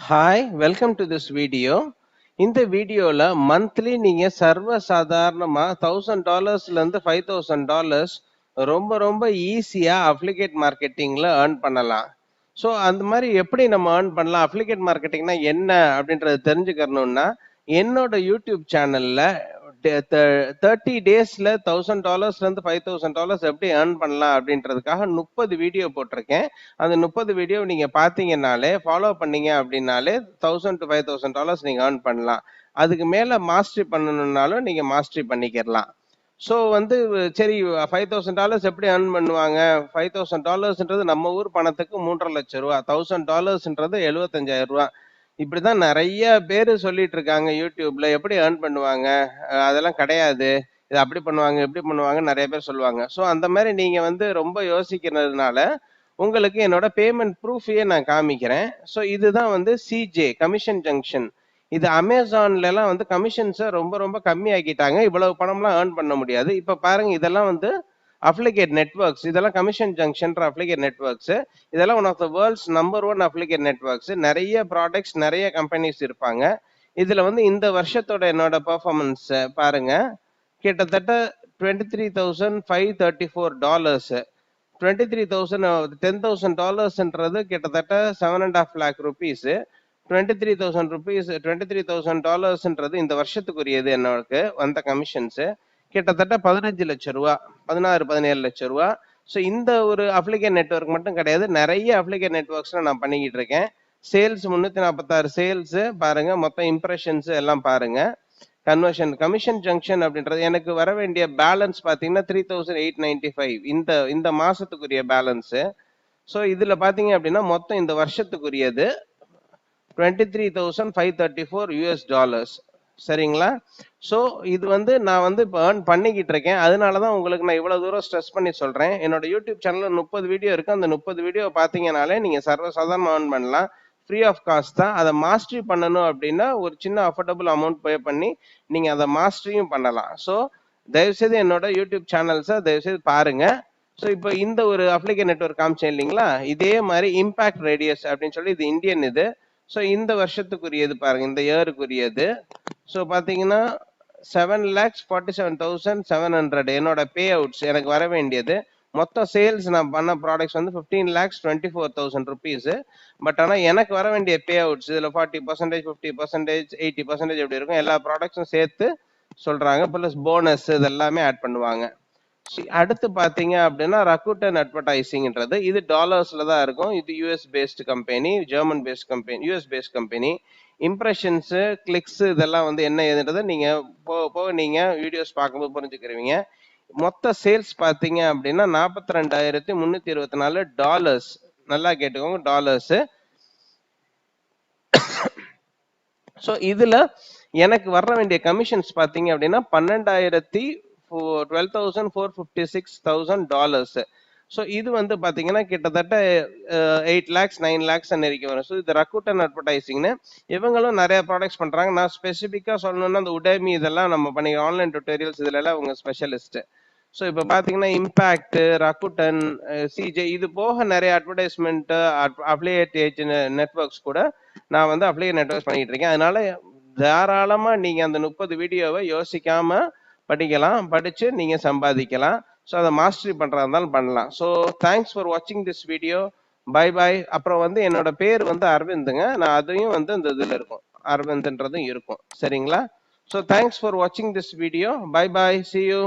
Hi welcome to this video. இந்த வீடியோல monthly நீங்க சர்வ சாதாரணமா $1000 $5000 ரொம்ப ரொம்ப ஈஸியா அப்ளிகேட் மார்க்கெட்டிங்ல ஏர்ன் பண்ணலாம். ஸோ அந்த மாதிரி எப்படி நம்ம ஏர்ன் பண்ணலாம், அப்ளிகேட் மார்க்கெட்டிங்னா என்ன அப்படின்றத தெரிஞ்சுக்கணும்னா என்னோட யூடியூப் சேனல்ல 30 டேஸ்ல $1000 $5000 எப்படி ஏர்ன் பண்ணலாம் அப்படின்றதுக்காக 30 வீடியோ போட்டிருக்கேன். அந்த 30 வீடியோ நீங்க பாத்தீங்கன்னாலே, ஃபாலோ பண்ணீங்க அப்படின்னாலே 1000 to $5000 நீங்க ஏர்ன் பண்ணலாம். அதுக்கு மேல மாஸ்டரி பண்ணணும்னாலும் நீங்க மாஸ்டரி பண்ணிக்கிறலாம். ஸோ சரி, $5000 எப்படி ஏர்ன் பண்ணுவாங்க? $5000ன்றது நம்ம ஊர் பணத்துக்கு 3.5 லட்சம் ரூபா, $1000ன்றது 75,000 ரூபா. இப்படிதான் நிறைய பேரு சொல்லிட்டு இருக்காங்க யூடியூப்ல. எப்படி ஏர்ன் பண்ணுவாங்க? அதெல்லாம் கிடையாது. இது அப்படி பண்ணுவாங்க, இப்படி பண்ணுவாங்க நிறைய பேர் சொல்லுவாங்க. ஸோ அந்த மாதிரி நீங்க ரொம்ப யோசிக்கிறதுனால உங்களுக்கு என்னோட பேமெண்ட் ப்ரூஃபையே நான் காமிக்கிறேன். ஸோ இதுதான் சிஜே கமிஷன் ஜங்ஷன். இது அமேசான்ல எல்லாம் கமிஷன்ஸை ரொம்ப ரொம்ப கம்மி ஆக்கிட்டாங்க. இவ்வளவு பணம்லாம் ஏர்ன் பண்ண முடியாது. இப்ப பாருங்க, இதெல்லாம் அப்ளிகேட் நெட்வொர்க்ஸ். இதெல்லாம் கமிஷன் ஜங்ஷன் அப்ளிகேட் நெட்வொர்க்ஸ். இதெல்லாம் one of the world's number 1 affiliate networks. நிறைய ப்ராடக்ட்ஸ், நிறைய கம்பெனிஸ் இருப்பாங்க. இதுல இந்த வருஷத்தோட என்னோட பெர்ஃபார்மன்ஸ் பாருங்க. கிட்டத்தட்ட $23,534. 10,000 கிட்டத்தட்ட 7.5 lakh rupees. 23,000 rupees, $23,000 இந்த வருஷத்துக்குரியது. என்னோட வந்த கமிஷன்ஸ் கிட்டத்தட்ட 15 லட்சம் ரூபா, 16-17 லட்சம் ரூபா. ஸோ இந்த ஒரு அப்ளிகேட் நெட்வொர்க் மட்டும் கிடையாது, நிறைய அப்ளிகேட் நெட்வொர்க்ஸ்ல நான் பண்ணிக்கிட்டு இருக்கேன். சேல்ஸ் 346 சேல்ஸ் பாருங்க, மொத்தம் இம்ப்ரெஷன்ஸ் எல்லாம் பாருங்க. கன்வர்ஷன் கமிஷன் ஜங்ஷன் அப்படின்றது எனக்கு வர வேண்டிய பேலன்ஸ் பாத்தீங்கன்னா 3,895 இந்த மாசத்துக்குரிய பேலன்ஸ். ஸோ இதுல பாத்தீங்க அப்படின்னா மொத்தம் இந்த வருஷத்துக்குரியது $23,534. சரிங்களா? ஸோ இது நான் இப்போ ஏர்ன் பண்ணிக்கிட்டு இருக்கேன். அதனாலதான் உங்களுக்கு நான் இவ்வளவு தூரம் ஸ்ட்ரெஸ் பண்ணி சொல்றேன். என்னோட யூடியூப் சேனல்ல 30 வீடியோ இருக்கு. அந்த 30 வீடியோ பாத்தீங்கன்னாலே நீங்க சர்வசாதாரணமா ஏர்ன் பண்ணலாம். ஃப்ரீ ஆஃப் காஸ்ட் தான். அதை மாஸ்டரி பண்ணணும் அப்படின்னா ஒரு சின்ன அஃபோர்டபுள் அமௌண்ட் பே பண்ணி நீங்க அதை மாஸ்டரியும் பண்ணலாம். ஸோ தயவுசெய்து என்னோட யூடியூப் சேனல்ஸை தயவுசெய்து பாருங்க. ஸோ இப்போ இந்த ஒரு அப்ளிகேட் நெட்வொர்க் காமிச்சேன் இல்லைங்களா, இதே மாதிரி இம்பாக்ட் ரேடியஸ் அப்படின்னு சொல்லி இது இந்தியன் இது. ஸோ இந்த வருஷத்துக்குரியது பாருங்க, இந்த இயருக்குரியது. ஸோ பாத்தீங்கன்னா 7,47,700 என்னோட பே அவுட்ஸ் எனக்கு வர வேண்டியது. மொத்த சேல்ஸ் நான் பண்ண ப்ராடக்ட்ஸ் 15,24,000 rupees. பட் ஆனா எனக்கு வர வேண்டிய பே அவுட்ஸ் இதுல 40%, 50%, 80% எப்படி இருக்கும், எல்லா ப்ராடக்ட்ஸும் சேர்த்து சொல்றாங்க. பிளஸ் போனஸ் இதெல்லாமே ஆட் பண்ணுவாங்க. அடுத்து பாத்தீங்க அப்படின்னா ரகுட்டன் அட்வர்டைசிங்ன்றது இது டாலர்ஸ்ல தான் இருக்கும். இது US based company, German based company, US based company. Impressions, clicks இதெல்லாம் என்ன ஏதுன்றதை நீங்க போக நீங்க வீடியோஸ் பார்க்கும்போது புரிஞ்சுக்கிறீங்க. மொத்த சேல்ஸ் பாத்தீங்க அப்படின்னா $42,324. நல்லா கேட்டுக்கோங்க, டாலர்ஸ். ஸோ இதுல எனக்கு வர வேண்டிய கமிஷன்ஸ் பாத்தீங்க அப்படின்னா $12,456,000. ஸோ இது பாத்தீங்கன்னா கிட்டத்தட்ட 8 lakhs 9 lakhs நெருக்கி வரும். ஸோ இது ரகுட்டன் அட்வர்டைசிங்னு இவங்களும் நிறைய ப்ராடக்ட்ஸ் பண்றாங்க. நான் ஸ்பெசிஃபிக்கா சொல்லணும்னா அந்த உடமி இதெல்லாம் நம்ம பண்ணிக்கிறோம், ஆன்லைன் டியூட்டோரியல்ஸ் இதுல எல்லாம் அவங்க ஸ்பெஷலிஸ்ட். ஸோ இப்போ பாத்தீங்கன்னா இம்பாக்ட், ரகுட்டன், சிஜே இது போக நிறைய அட்வர்டைஸ்மெண்ட், அப்ளிகேட் நெட்வொர்க்ஸ் கூட நான் அப்ளிகேட் நெட்வொர்க்ஸ் பண்ணிட்டு இருக்கேன். அதனால தாராளமா நீங்க அந்த 30 வீடியோவை யோசிக்காம படிக்கலாம், படிச்சு நீங்க சம்பாதிக்கலாம். ஸோ அதை மாஸ்டரி பண்றதா இருந்தாலும் பண்ணலாம். ஸோ தேங்க்ஸ் ஃபார் வாட்சிங் திஸ் வீடியோ. Bye bye. அப்புறம் என்னோட பேர் அரவிந்துங்க. நான் அதையும் இந்த இதுல இருக்கும், அரவிந்த்ன்றதும் இருக்கும். சரிங்களா? ஸோ தேங்க்ஸ் ஃபார் வாட்சிங் this video. Bye bye. See you.